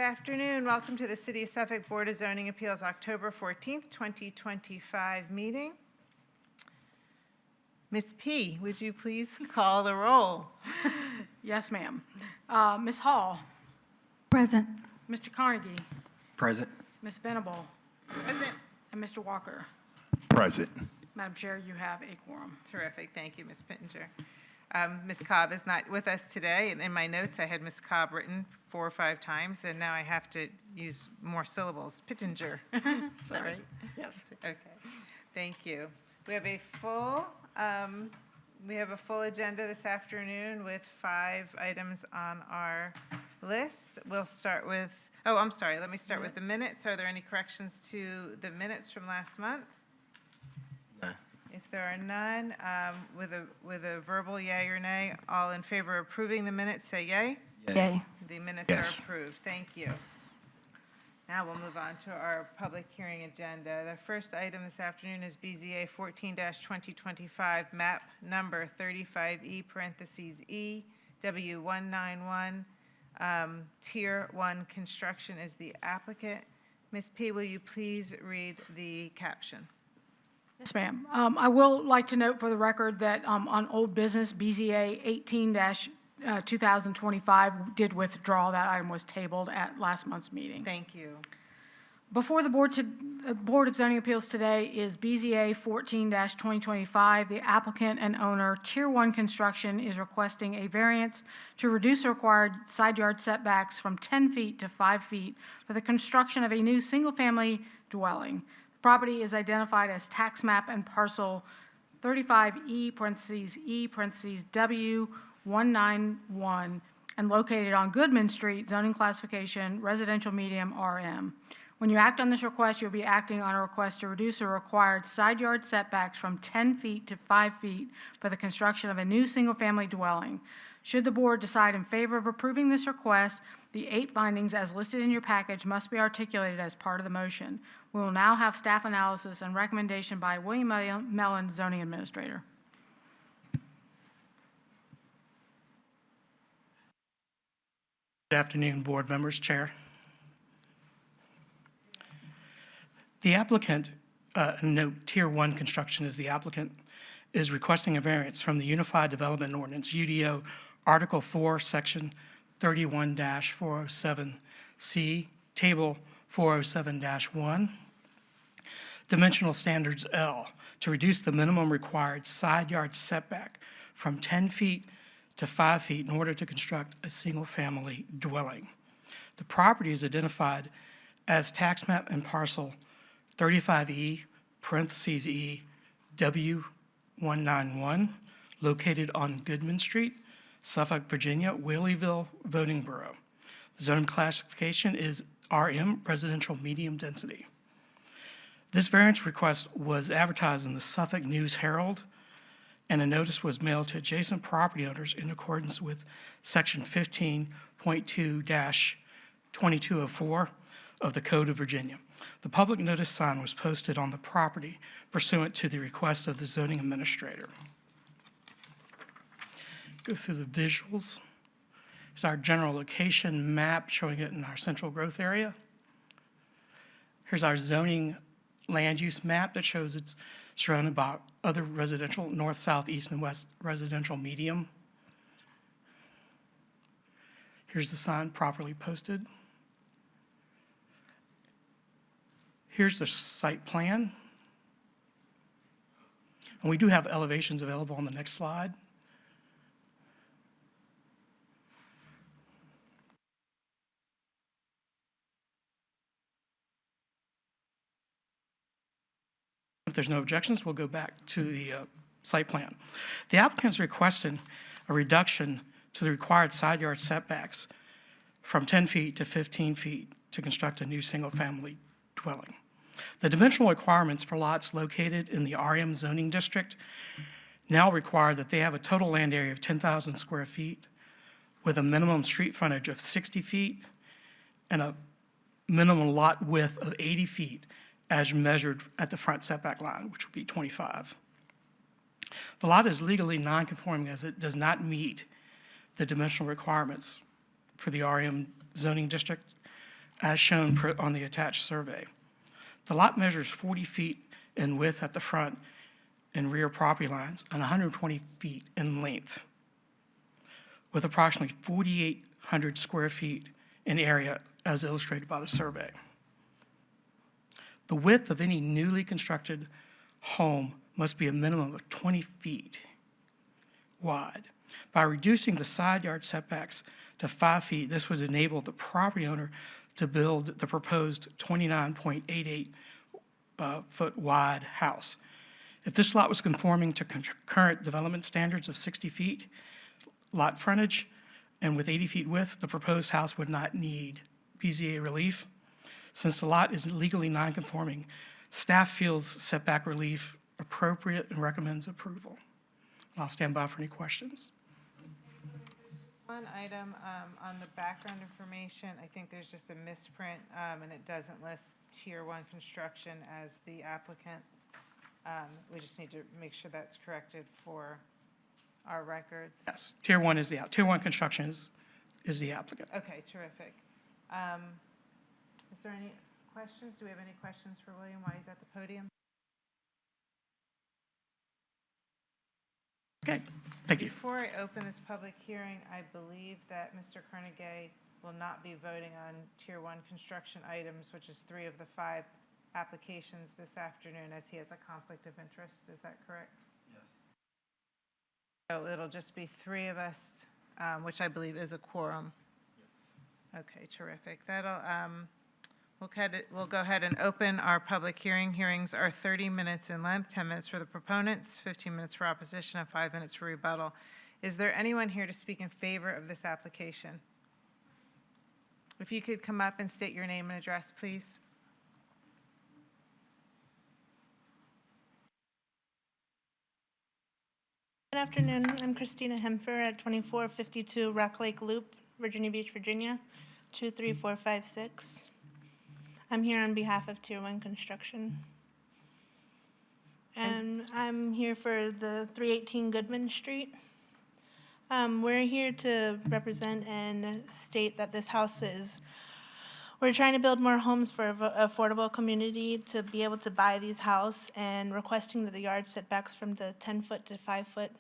Good afternoon. Welcome to the City of Suffolk Board of Zoning Appeals October 14th, 2025 meeting. Ms. P., would you please call the roll? Yes, ma'am. Ms. Hall. Present. Mr. Carnegie. Present. Ms. Venable. Present. And Mr. Walker. Present. Madam Chair, you have a quorum. Terrific. Thank you, Ms. Pittenger. Ms. Cobb is not with us today, and in my notes I had Ms. Cobb written 4 or 5 times, and now I have to use more syllables. Pittenger. Sorry. Yes. Okay. Thank you. We have a full agenda this afternoon with 5 items on our list. We'll start with, I'm sorry, let me start with the minutes. Are there any corrections to the minutes from last month? If there are none, with a verbal yay or nay, all in favor of approving the minutes, say yay. Yay. The minutes Yes. are approved. Thank you. Now we'll move on to our public hearing agenda. The first item this afternoon is BZA 14-2025, map number 35E, parentheses E, W191, Tier 1 Construction is the applicant. Ms. P., will you please read the caption? Yes, ma'am. I will like to note for the record that on old business, BZA 18-2025 did withdraw. That item was tabled at last month's meeting. Thank you. Before the Board of Zoning Appeals today is BZA 14-2025. The applicant and owner, Tier 1 Construction, is requesting a variance to reduce the required side yard setbacks from 10 feet to 5 feet for the construction of a new single-family dwelling. The property is identified as tax map and parcel 35E, parentheses E, parentheses W191, and located on Goodman Street, zoning classification, residential medium RM. When you act on this request, you'll be acting on a request to reduce the required side yard setbacks from 10 feet to 5 feet for the construction of a new single-family dwelling. Should the board decide in favor of approving this request, the 8 findings as listed in your package must be articulated as part of the motion. We will now have staff analysis and recommendation by William Mellon, zoning administrator. Good afternoon, board members, chair. The applicant, note Tier 1 Construction is the applicant, is requesting a variance from the Unified Development Ordinance, UDO, Article 4, Section 31-407C, Table 407-1, Dimensional Standards L, to reduce the minimum required side yard setback from 10 feet to 5 feet in order to construct a single-family dwelling. The property is identified as tax map and parcel 35E, parentheses E, W191, located on Goodman Street, Suffolk, Virginia, Whaleyville voting borough. The zoning classification is RM, residential medium density. This variance request was advertised in the Suffolk News Herald, and a notice was mailed to adjacent property owners in accordance with Section 15.2-2204 of the Code of Virginia. The public notice sign was posted on the property pursuant to the request of the zoning administrator. Go through the visuals. It's our general location map showing it in our central growth area. Here's our zoning land use map that shows it's surrounded by other residential, north, south, east, and west residential medium. Here's the sign properly posted. Here's the site plan. And we do have elevations available on the next slide. If there's no objections, we'll go back to the site plan. The applicant is requesting a reduction to the required side yard setbacks from 10 feet to 15 feet to construct a new single-family dwelling. The dimensional requirements for lots located in the RM zoning district now require that they have a total land area of 10,000 square feet with a minimum street frontage of 60 feet and a minimum lot width of 80 feet as measured at the front setback line, which would be 25. The lot is legally non-conforming as it does not meet the dimensional requirements for the RM zoning district as shown on the attached survey. The lot measures 40 feet in width at the front and rear property lines and 120 feet in length, with approximately 4,800 square feet in area as illustrated by the survey. The width of any newly constructed home must be a minimum of 20 feet wide. By reducing the side yard setbacks to 5 feet, this would enable the property owner to build the proposed 29.88 foot wide house. If this lot was conforming to current development standards of 60 feet lot frontage and with 80 feet width, the proposed house would not need BZA relief. Since the lot is legally non-conforming, staff feels setback relief appropriate and recommends approval. I'll stand by for any questions. One item on the background information, I think there's just a misprint, and it doesn't list Tier 1 construction as the applicant. We just need to make sure that's corrected for our records. Yes, Tier 1 Tier 1 construction is the applicant. Okay, terrific. Is there any questions? Do we have any questions for William while he's at the podium? Okay, thank you. Before I open this public hearing, I believe that Mr. Carnegie will not be voting on Tier 1 construction items, which is 3 of the 5 applications this afternoon, as he has a conflict of interest. Is that correct? Yes. So it'll just be 3 of us, which I believe is a quorum. Okay, terrific. We'll go ahead and open our public hearing. Hearings are 30 minutes in length, 10 minutes for the proponents, 15 minutes for opposition, and 5 minutes for rebuttal. Is there anyone here to speak in favor of this application? If you could come up and state your name and address, please. Good afternoon. I'm Christina Hemfer at 2452 Rock Lake Loop, Virginia Beach, Virginia, 23456. I'm here on behalf of Tier 1 Construction. And I'm here for the 318 Goodman Street. We're here to represent and state that this house we're trying to build more homes for affordable community to be able to buy these houses, and requesting that the yard setbacks from the 10-foot to 5-foot.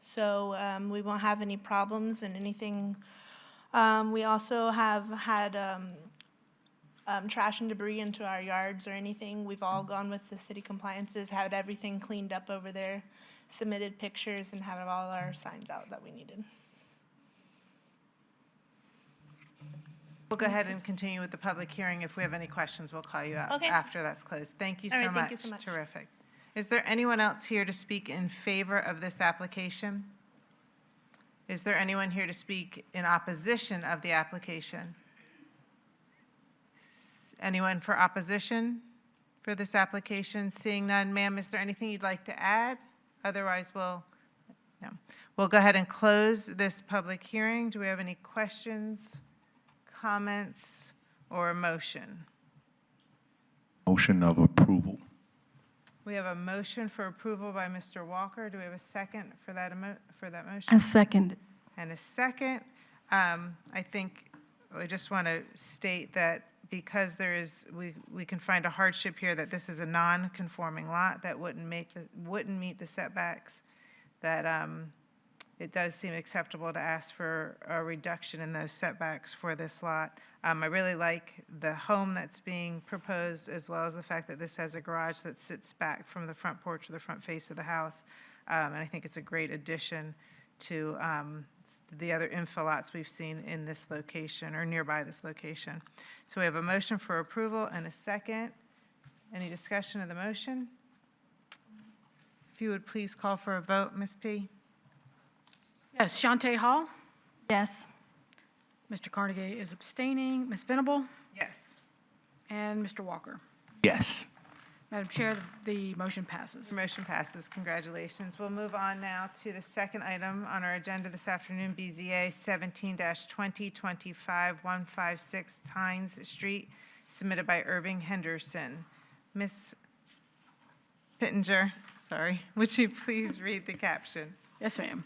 So we won't have any problems and anything. We also have had trash and debris into our yards or anything. We've all gone with the city compliances, had everything cleaned up over there, submitted pictures, and had all our signs out that we needed. We'll go ahead and continue with the public hearing. If we have any questions, we'll call you out Okay. after that's closed. Thank you All so right, much. thank you so much. Terrific. Is there anyone else here to speak in favor of this application? Is there anyone here to speak in opposition of the application? Anyone for opposition for this application? Seeing none, ma'am, is there anything you'd like to add? Otherwise, no. We'll go ahead and close this public hearing. Do we have any questions, comments, or a motion? Motion of approval. We have a motion for approval by Mr. Walker. Do we have a second for that motion? A second. And a second. I think I just want to state that because we can find a hardship here that this is a non-conforming lot that wouldn't meet the setbacks, that it does seem acceptable to ask for a reduction in those setbacks for this lot. I really like the home that's being proposed, as well as the fact that this has a garage that sits back from the front porch or the front face of the house. And I think it's a great addition to the other infill lots we've seen in this location or nearby this location. So we have a motion for approval and a second. Any discussion of the motion? If you would please call for a vote, Ms. P. Yes, Shantae Hall. Yes. Mr. Carnegie is abstaining. Ms. Venable Yes. and Mr. Walker. Yes. Madam Chair, the motion passes. The motion passes. Congratulations. We'll move on now to the second item on our agenda this afternoon, BZA 17-2025, 156 Tynes Street, submitted by Irving Henderson. Ms. Pittenger, would you please read the caption? Yes, ma'am.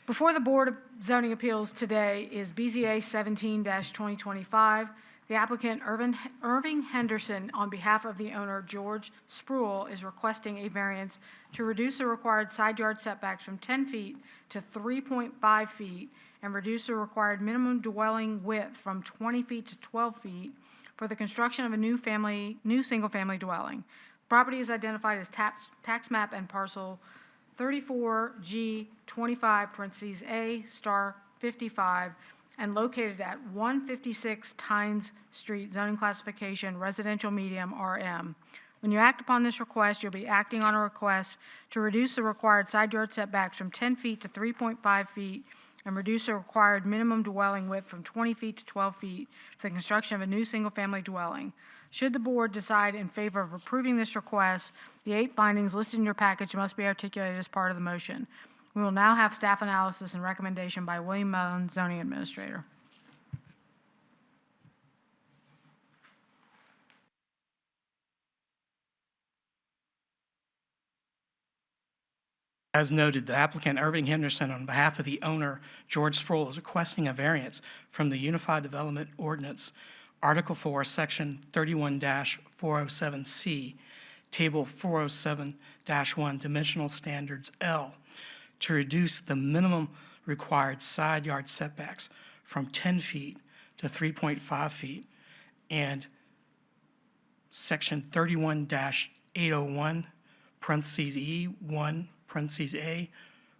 Before the Board of Zoning Appeals today is BZA 17-2025, The applicant, Irving Henderson, on behalf of the owner, George Sproul, is requesting a variance to reduce the required side yard setbacks from 10 feet to 3.5 feet and reduce the required minimum dwelling width from 20 feet to 12 feet for the construction of a new single-family dwelling. Property is identified as tax map and parcel 34G25 (A* 55 and located at 156 Tynes Street, zoning classification residential medium RM. When you act upon this request, you'll be acting on a request to reduce the required side yard setbacks from 10 feet to 3.5 feet and reduce the required minimum dwelling width from 20 feet to 12 feet for the construction of a new single-family dwelling. Should the board decide in favor of approving this request, the 8 findings listed in your package must be articulated as part of the motion. We will now have staff analysis and recommendation by William Mellon, zoning administrator. As noted, the applicant, Irving Henderson, on behalf of the owner, George Sproul, is requesting a variance from the Unified Development Ordinance, Article 4, Section 31-407C, Table 407-1, Dimensional Standards L, to reduce the minimum required side yard setbacks from 10 feet to 3.5 feet, and Section 31-801, parentheses E1, parentheses A,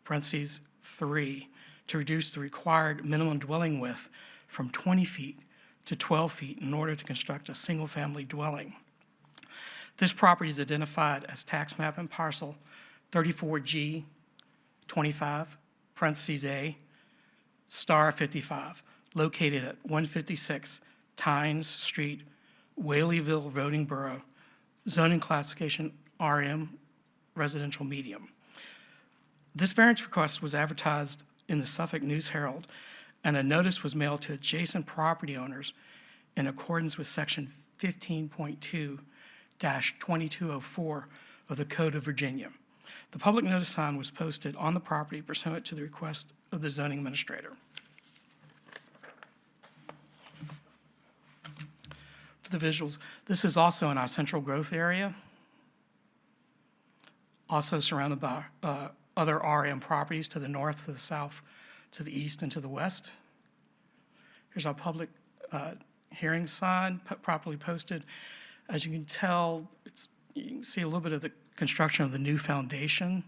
parentheses 3, to reduce the required minimum dwelling width from 20 feet to 12 feet in order to construct a single-family dwelling. This property is identified as tax map and parcel 34G 25, parentheses A, * 55, located at 156 Tynes Street, Whaleyville, Voting Borough, zoning classification RM, residential medium. This variance request was advertised in the Suffolk News Herald, and a notice was mailed to adjacent property owners in accordance with Section 15.2-2204 of the Code of Virginia. The public notice sign was posted on the property pursuant to the request of the zoning administrator. For the visuals, this is also in our central growth area, also surrounded by other RM properties to the north, to the south, to the east, and to the west. Here's our public hearing sign, properly posted. As you can tell, you can see a little bit of the construction of the new foundation,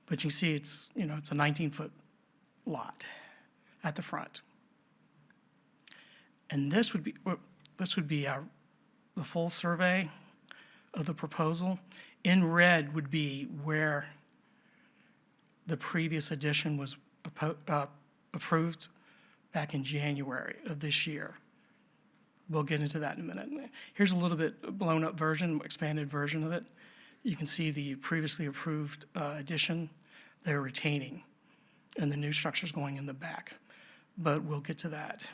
but you can see it's a 19-foot lot at the front. And this would be the full survey of the proposal. In red would be where the previous addition was approved back in January of this year. We'll get into that in a minute. Here's a little bit blown up version, expanded version of it. You can see the previously approved addition they're retaining, and the new structure's going in the back, but we'll get to that.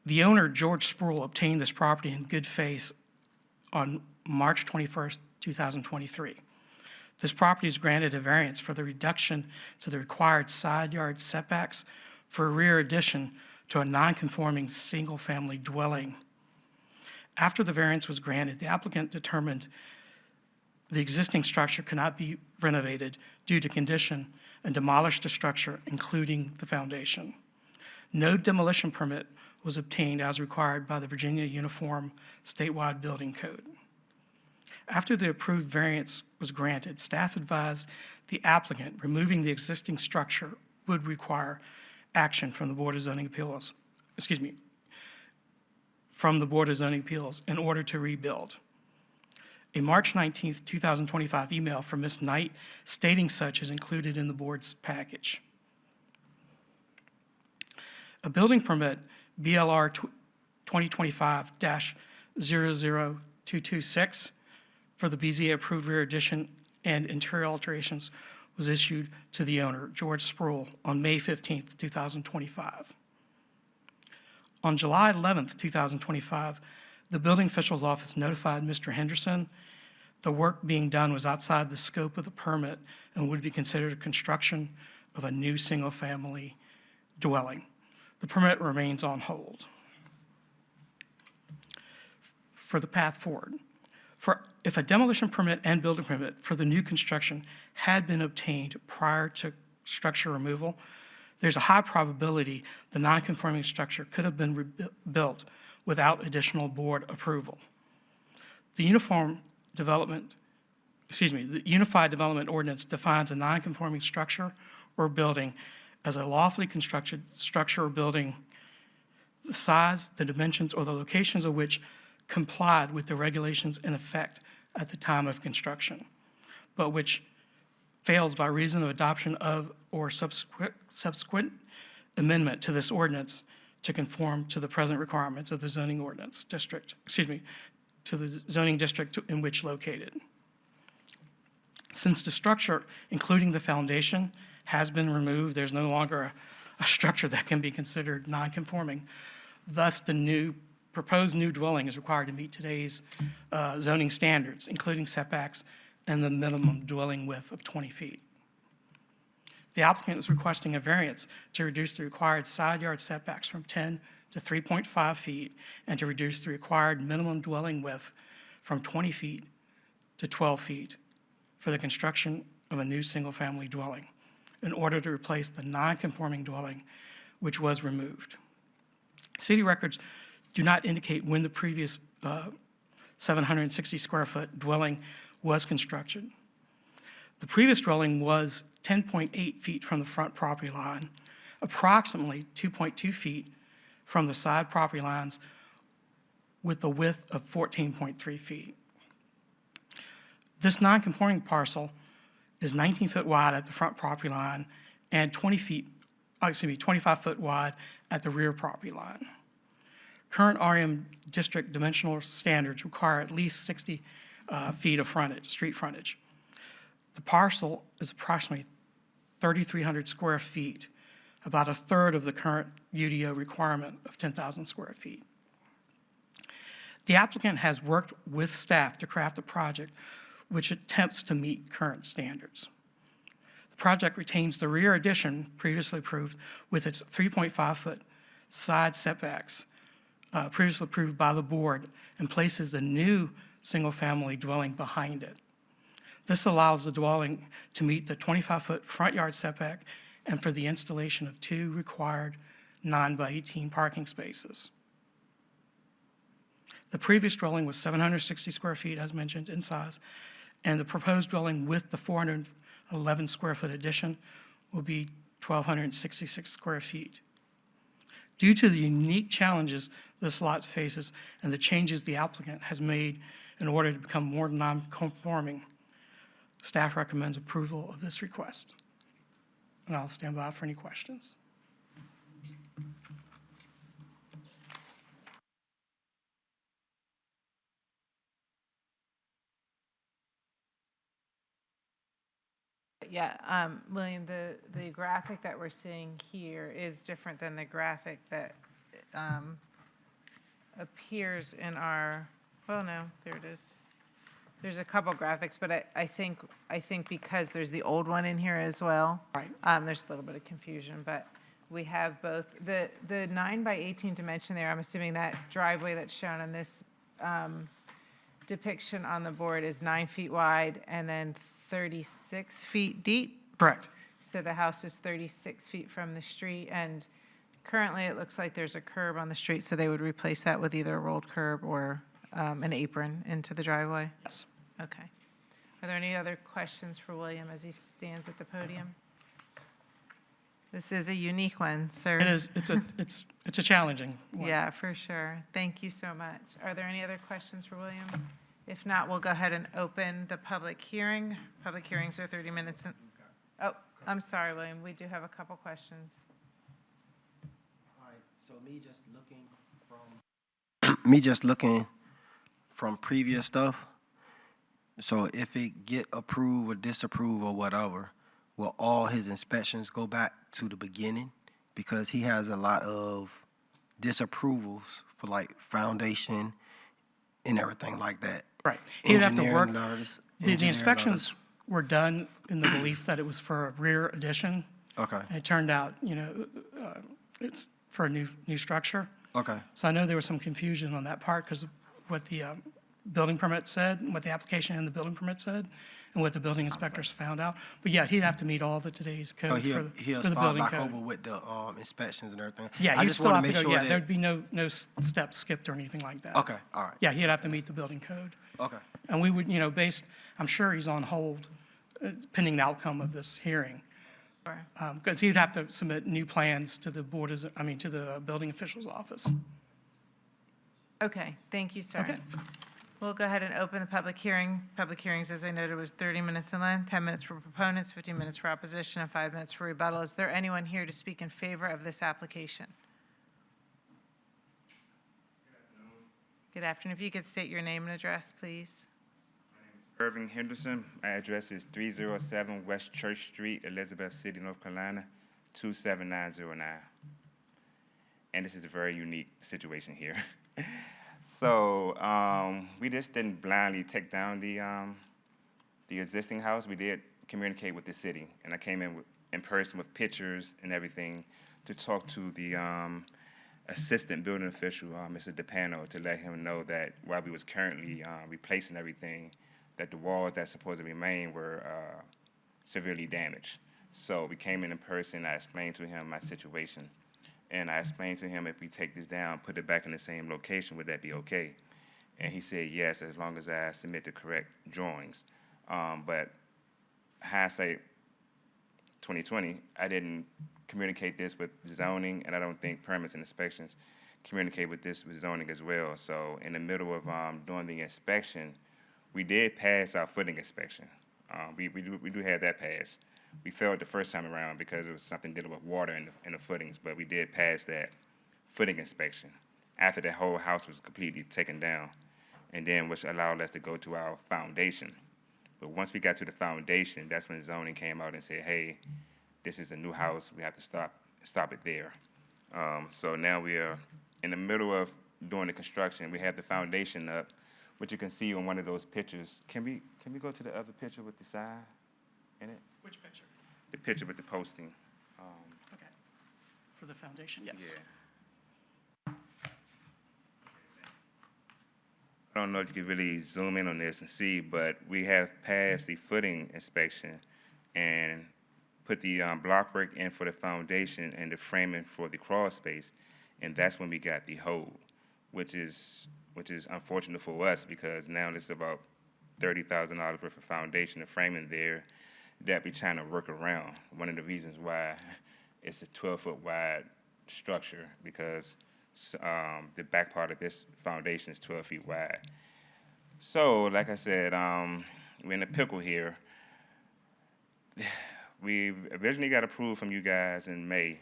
The owner, George Sproul, obtained this property in good faith on March 21st, 2023. This property is granted a variance for the reduction to the required side yard setbacks for a rear addition to a non-conforming single-family dwelling. After the variance was granted, the applicant determined the existing structure cannot be renovated due to condition and demolished the structure, including the foundation. No demolition permit was obtained as required by the Virginia Uniform Statewide Building Code. After the approved variance was granted, staff advised the applicant removing the existing structure would require action from the Board of Zoning Appeals, from the Board of Zoning Appeals in order to rebuild. A March 19, 2025 email from Ms. Knight stating such is included in the board's package. A building permit, BLR 2025-00226, for the BZA approved rear addition and interior alterations was issued to the owner, George Sproul, on May 15, 2025. On July 11, 2025, the building official's office notified Mr. Henderson the work being done was outside the scope of the permit and would be considered a construction of a new single-family dwelling. the permit remains on hold. For the path forward, if a demolition permit and building permit for the new construction had been obtained prior to structure removal, there's a high probability the non-conforming structure could have been built without additional board approval. The Unified Development Ordinance defines a non-conforming structure or building as a lawfully constructed structure or building, the size, the dimensions, or the locations of which complied with the regulations in effect at the time of construction, but which fails by reason of adoption of or subsequent amendment to this ordinance to conform to the present requirements of the zoning ordinance district, to the zoning district in which located. Since the structure, including the foundation, has been removed, there's no longer a structure that can be considered non-conforming. Thus, the proposed new dwelling is required to meet today's zoning standards, including setbacks and the minimum dwelling width of 20 feet. The applicant is requesting a variance to reduce the required side yard setbacks from 10 to 3.5 feet and to reduce the required minimum dwelling width from 20 feet to 12 feet for the construction of a new single-family dwelling in order to replace the non-conforming dwelling which was removed. City records do not indicate when the previous 760 square foot dwelling was constructed. The previous dwelling was 10.8 feet from the front property line, approximately 2.2 feet from the side property lines, with a width of 14.3 feet. This non-conforming parcel is 19 foot wide at the front property line and 25 foot wide at the rear property line. Current RM district dimensional standards require at least 60 feet of frontage, street frontage. The parcel is approximately 3,300 square feet, about a third of the current UDO requirement of 10,000 square feet. The applicant has worked with staff to craft a project which attempts to meet current standards. The project retains the rear addition previously approved with its 3.5-foot side setbacks previously approved by the board and places the new single-family dwelling behind it. This allows the dwelling to meet the 25-foot front yard setback and for the installation of 2 required 9x18 parking spaces. The previous dwelling was 760 square feet, as mentioned, in size, and the proposed dwelling with the 411 square foot addition will be 1,266 square feet. Due to the unique challenges this lot faces and the changes the applicant has made in order to become more non-conforming, staff recommends approval of this request. And I'll stand by for any questions. Yeah, William, the graphic that we're seeing here is different than the graphic that appears in our, well, no, there it is. There's a couple graphics, but I think because there's the old one in here as well. Right. There's a little bit of confusion, but we have both. The 9x18 dimension there, I'm assuming that driveway that's shown in this depiction on the board is 9 feet wide and then 36 feet deep. Correct. So the house is 36 feet from the street, and currently it looks like there's a curb on the street, so they would replace that with either a rolled curb or an apron into the driveway? Yes. Okay. Are there any other questions for William as he stands at the podium? This is a unique one, sir. It is. It's a challenging one. Yeah, for sure. Thank you so much. Are there any other questions for William? If not, we'll go ahead and open the public hearing. Public hearings are 30 minutes. Oh, I'm sorry, William. We do have a couple questions. All right, so me just looking from previous stuff, so if it get approved or disapproved or whatever, will all his inspections go back to the beginning? Because he has a lot of disapprovals for like foundation and everything like that. Right. He would have to work. The Engineering inspections were done in the belief that it was for a rear addition. Okay. And it turned out, it's for a new structure. Okay. So I know there was some confusion on that part because of what the building permit said, and what the application and the building permit said, and what the building inspectors found out. But yeah, he'd have to meet all the today's So code he'll for the start building back code. over with the inspections and everything. Yeah, I he'd just still want have to to make go, sure yeah, that. there'd be no steps skipped or anything like that. Okay. All right. Yeah, he'd have to meet the building code. Okay. And we would, I'm sure he's on hold pending the outcome of this hearing. Because he'd have to submit new plans to the to the building official's office. Okay, thank you, sir. Okay. We'll go ahead and open the public hearing. Public hearings, as I noted, was 30 minutes in length, 10 minutes for proponents, 15 minutes for opposition, and 5 minutes for rebuttal. Is there anyone here to speak in favor of this application? Good afternoon. If you could state your name and address, please. Irving Henderson. My address is 307 West Church Street, Elizabeth City, North Carolina, 27909. And this is a very unique situation here. So we just didn't blindly take down the existing house. We did communicate with the city, and I came in person with pictures and everything to talk to the assistant building official, Mr. DePano, to let him know that while we was currently replacing everything, that the walls that supposed to remain were severely damaged. So we came in person, I explained to him my situation, and I explained to him if we take this down, put it back in the same location, would that be okay? And he said yes, as long as I submit the correct drawings. But hindsight 2020, I didn't communicate this with zoning, and I don't think permits and inspections communicate with this with zoning as well. So in the middle of doing the inspection, we did pass our footing inspection. We do have that pass. We failed the first time around because it was something dealing with water in the footings, but we did pass that footing inspection after the whole house was completely taken down, and then which allowed us to go to our foundation. But once we got to the foundation, that's when zoning came out and said, hey, this is a new house, we have to stop it there. So now we are in the middle of doing the construction. We have the foundation up, which you can see on one of those pictures. Can we go to the other picture with the sign in it? Which picture? The picture with the posting. Okay. For the foundation, yes. Yeah. I don't know if you can really zoom in on this and see, but we have passed the footing inspection and put the block work in for the foundation and the framing for the crawl space, and that's when we got the hole, which is unfortunate for us because now it's about $30,000 worth of foundation and framing there that we're trying to work around. One of the reasons why it's a 12-foot wide structure because the back part of this foundation is 12 feet wide. So, like I said, we're in a pickle here. We originally got approved from you guys in May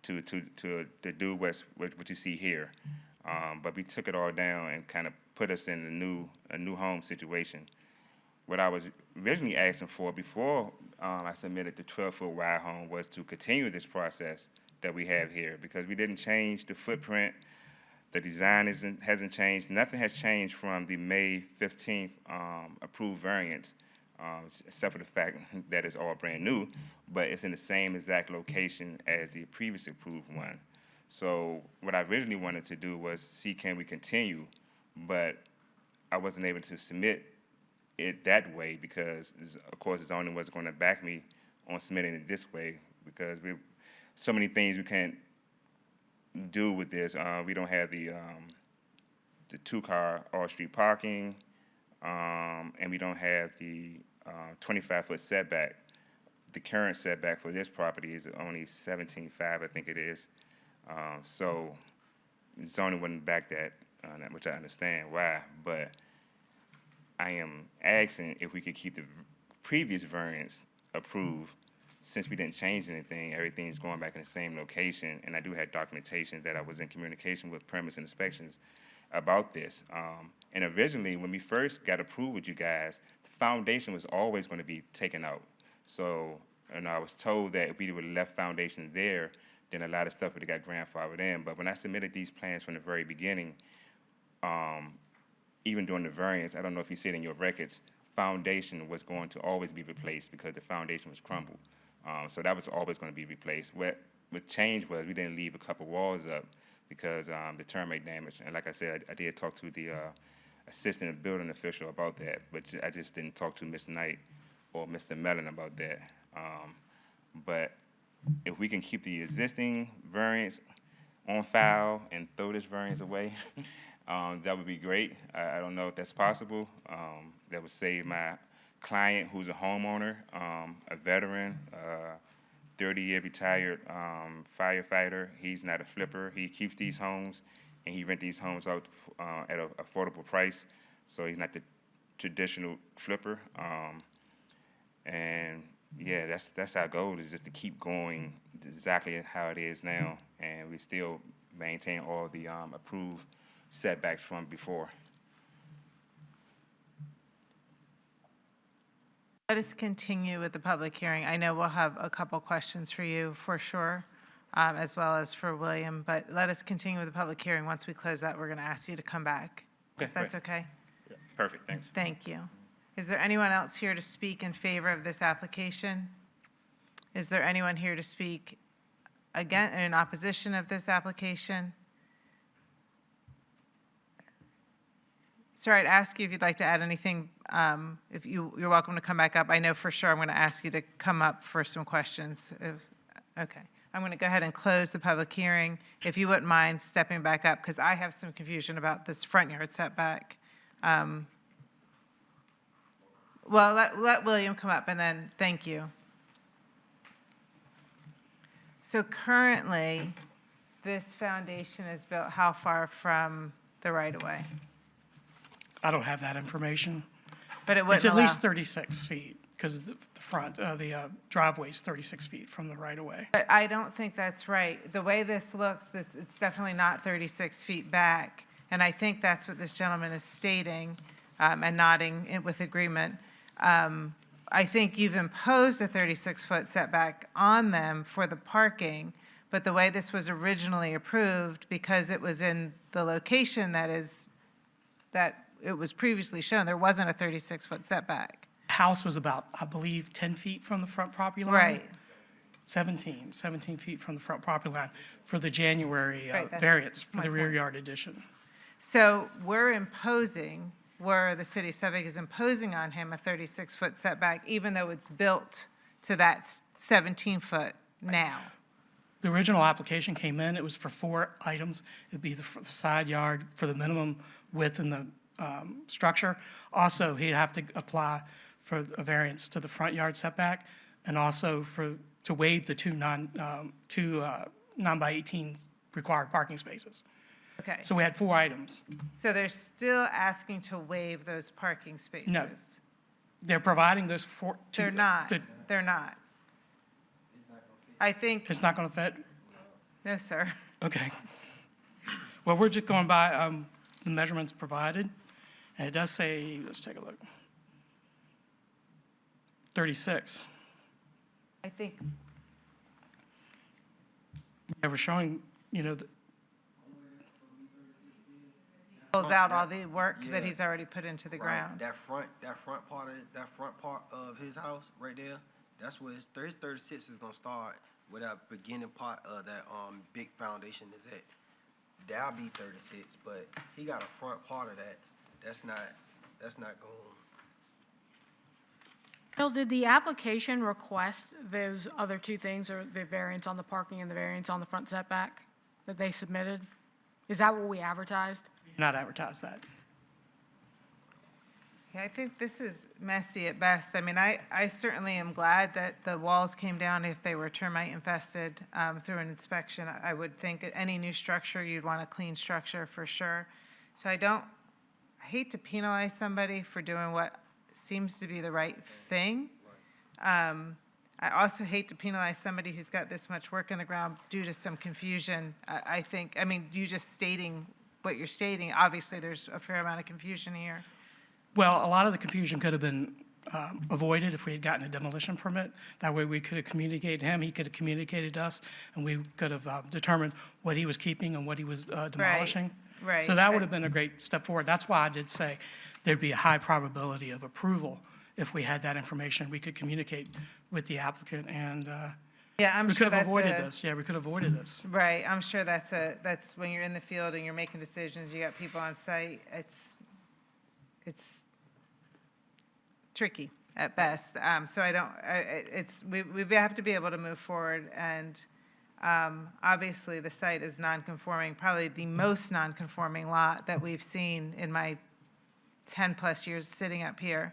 to do what you see here, but we took it all down and kind of put us in a new home situation. What I was originally asking for before I submitted the 12-foot wide home was to continue this process that we have here because we didn't change the footprint, the design hasn't changed, nothing has changed from the May 15th approved variance. Except for the fact that it's all brand new, but it's in the same exact location as the previously approved one. So what I originally wanted to do was see can we continue, but I wasn't able to submit it that way because, of course, the zoning wasn't going to back me on submitting it this way because so many things we can't do with this. We don't have the two-car all-street parking, and we don't have the 25-foot setback. The current setback for this property is only 17.5, I think it is. So zoning wouldn't back that, which I understand why, but I am asking if we could keep the previous variance approved since we didn't change anything, everything's going back in the same location, and I do have documentation that I was in communication with permits and inspections about this. And originally, when we first got approved with you guys, the foundation was always going to be taken out. So, and I was told that if we would have left foundation there, then a lot of stuff would have got grandfathered in. But when I submitted these plans from the very beginning, even during the variance, I don't know if you see it in your records, foundation was going to always be replaced because the foundation was crumbled. So that was always going to be replaced. What changed was we didn't leave a couple walls up because the termite damage. And like I said, I did talk to the assistant building official about that, but I just didn't talk to Ms. Knight or Mr. Mellon about that. But if we can keep the existing variance on file and throw this variance away, that would be great. I don't know if that's possible. That would save my client, who's a homeowner, a veteran, 30-year retired firefighter. He's not a flipper. He keeps these homes, and he rents these homes out at an affordable price. So he's not the traditional flipper. And yeah, that's our goal, is just to keep going exactly how it is now, and we still maintain all the approved setbacks from before. Let us continue with the public hearing. I know we'll have a couple questions for you for sure, as well as for William, but let us continue with the public hearing. Once we close that, we're going to ask you to come back, if that's okay. Perfect, thanks. Thank you. Is there anyone else here to speak in favor of this application? Is there anyone here to speak again in opposition of this application? Sir, I'd ask you if you'd like to add anything. If you're welcome to come back up. I know for sure I'm going to ask you to come up for some questions. Okay. I'm going to go ahead and close the public hearing. If you wouldn't mind stepping back up, because I have some confusion about this front yard setback. Well, let William come up, and then thank you. So currently, this foundation is built how far from the right-of-way? I don't have that information. But it wouldn't It's at allow- least 36 feet, because the driveway is 36 feet from the right-of-way. But I don't think that's right. The way this looks, it's definitely not 36 feet back, and I think that's what this gentleman is stating, and nodding with agreement. I think you've imposed a 36-foot setback on them for the parking, but the way this was originally approved, because it was in the location that it was previously shown, there wasn't a 36-foot setback. House was about, I believe, 10 feet from the front property line. Right. 17 feet from the front property line for the January Right, that's variance for my the rear point. yard addition. So the city of Suffolk is imposing on him a 36-foot setback, even though it's built to that 17-foot now. The original application came in, it was for 4 items. It'd be the side yard for the minimum width in the structure. Also, he'd have to apply for a variance to the front yard setback, and also to waive the two 9x18 required parking spaces. Okay. So we had 4 items. So they're still asking to waive those parking spaces? No. They're providing those 4. They're not. They're not. I think, It's not going to fit? no, sir. Okay. Well, we're just going by the measurements provided, and it does say, let's take a look, 36. I think, Yeah, we're showing, the pulls out all the work that Yeah. he's already put into the ground. That front part of his house right there, that's where his 36 is gonna start, where that beginning part of that big foundation is at. That'll be 36, but he got a front part of that. That's not going. Bill, did the application request those other 2 things, or the variance on the parking and the variance on the front setback that they submitted? Is that what we advertised? not advertise that. Yeah, I think this is messy at best. I mean, I certainly am glad that the walls came down if they were termite infested through an inspection. I would think any new structure, you'd want a clean structure for sure. So I hate to penalize somebody for doing what seems to be the right thing. I also hate to penalize somebody who's got this much work in the ground due to some confusion. I mean, you just stating what you're stating, obviously there's a fair amount of confusion here. Well, a lot of the confusion could have been avoided if we had gotten a demolition permit. That way we could have communicated to him, he could have communicated to us, and we could have determined what he was keeping and what he was demolishing. Right. So that would have been a great step forward. That's why I did say there'd be a high probability of approval if we had that information, we could communicate with the applicant and Yeah, I'm we sure could have that's avoided this. Yeah, we could have avoided this. right, I'm sure that's when you're in the field and you're making decisions, you got people on site, it's tricky at best. So we have to be able to move forward, and obviously the site is non-conforming, probably the most non-conforming lot that we've seen in my 10-plus years sitting up here.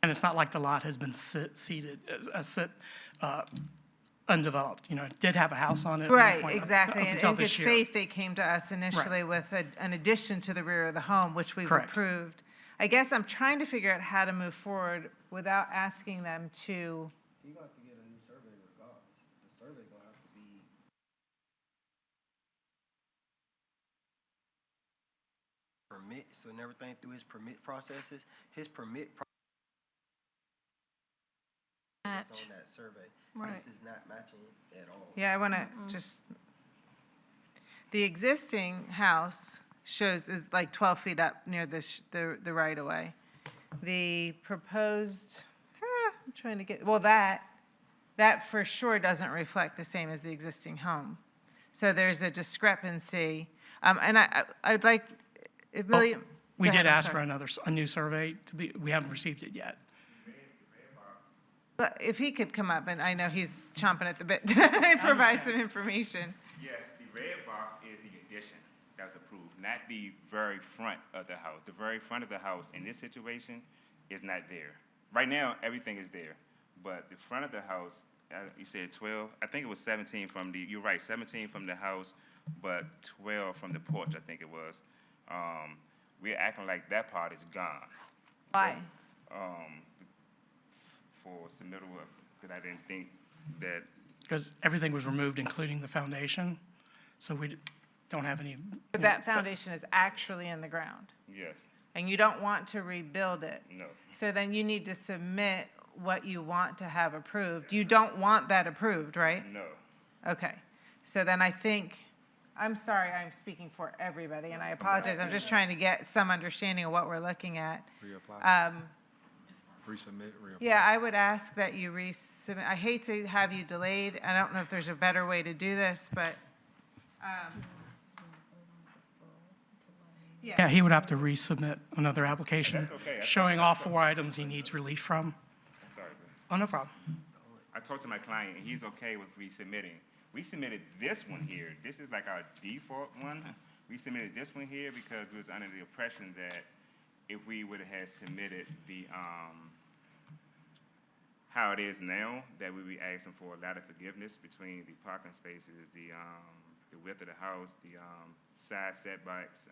And it's not like the lot has been undeveloped. You know, it did have a house on it at one Right, point exactly. up And until in good this year. faith, they came to us initially with an addition to the rear of the home, which we've Correct. approved. I guess I'm trying to figure out how to move forward without asking them to, You're gonna have to get a new survey regardless. The survey gonna have to be permits and everything through his permit processes. His permit process Match. on that survey. Right. This is not matching at all. yeah, I want to just, the existing house is like 12 feet up near the right-of-way. The proposed, I'm trying to get, well, that for sure doesn't reflect the same as the existing home. So there's a discrepancy. And I'd like, it really. We Go ahead, did I'm ask for sorry. a new survey we haven't received it yet. But if he could come up, and I know he's chomping at the bit to provide some information. Yes, the red box is the addition that was approved, not the very front of the house. The very front of the house in this situation is not there. Right now, everything is there, but the front of the house, you said 12, I think it was 17 from you're right, 17 from the house, but 12 from the porch, I think it was. We're acting like that part is gone. Why? For submittal of, because I didn't think that, Because everything was removed, including the foundation, so we don't have any. But that foundation is actually in the ground, yes, and you don't want to rebuild it. no. So then you need to submit what you want to have approved. You don't want that approved, right? No. Okay. So then I think, I'm sorry, I'm speaking for everybody, and I apologize. I'm just trying to get some understanding of what we're looking at. Resubmit, reapply. Yeah, I would ask that you resubmit. I hate to have you delayed. I don't know if there's a better way to do this, but, Yeah, he would have to resubmit another application That's okay. showing all 4 items he needs relief from. Sorry. Oh, no problem. I talked to my client, and he's okay with resubmitting. We submitted this one here. This is like our default one. We submitted this one here because we was under the impression that if we would have had submitted the, how it is now, that we would be asking for a lot of forgiveness between the parking spaces, the width of the house, the side setbacks,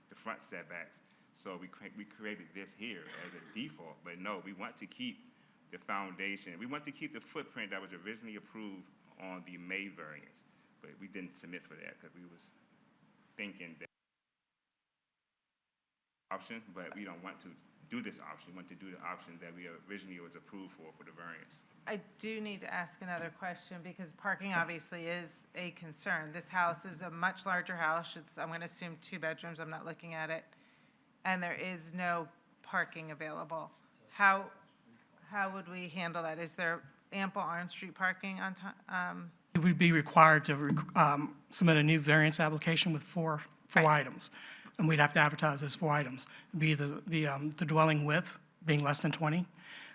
the front setbacks. So we created this here as a default, but no, we want to keep the foundation. We want to keep the footprint that was originally approved on the May variance, but we didn't submit for that because we was thinking that option, but we don't want to do this option. We want to do the option that we originally was approved for the variance. I do need to ask another question because parking obviously is a concern. This house is a much larger house. It's, I'm going to assume 2 bedrooms. I'm not looking at it. And there is no parking available. How would we handle that? Is there ample on-street parking on time? He would be required to submit a new variance application with 4 Right. items. And we'd have to advertise those 4 items. Be the dwelling width being less than 20,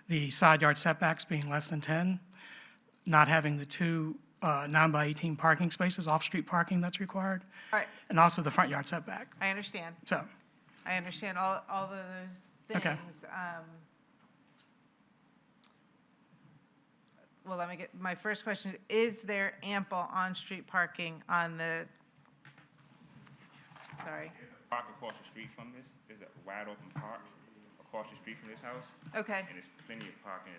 the side yard setbacks being less than 10, not having the 2 9x18 parking spaces, off-street parking that's required, Right. and also the front yard setback. I understand. So, I understand all of those things. Okay. Well, let me get, my first question is there ample on-street parking on the, sorry. There's a park across the street from this. There's a wide open park across the street from this house, Okay, and there's plenty of parking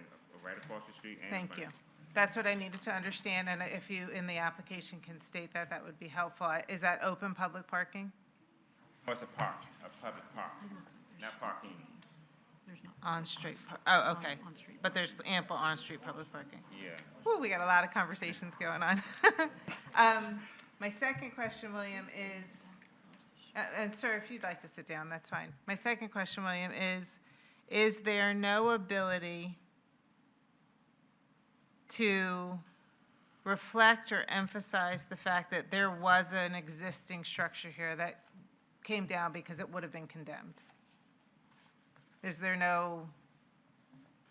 right across the street and in thank front. you. That's what I needed to understand, and if you, in the application, can state that, that would be helpful. Is that open public parking? Oh, it's a park, a public park, not parking. On-street, oh, okay. But there's ample on-street public parking. Yeah. Whew, we got a lot of conversations going on. My second question, William, is, and sir, if you'd like to sit down, that's fine. My second question, William, is is there no ability to reflect or emphasize the fact that there was an existing structure here that came down because it would have been condemned? Is there no,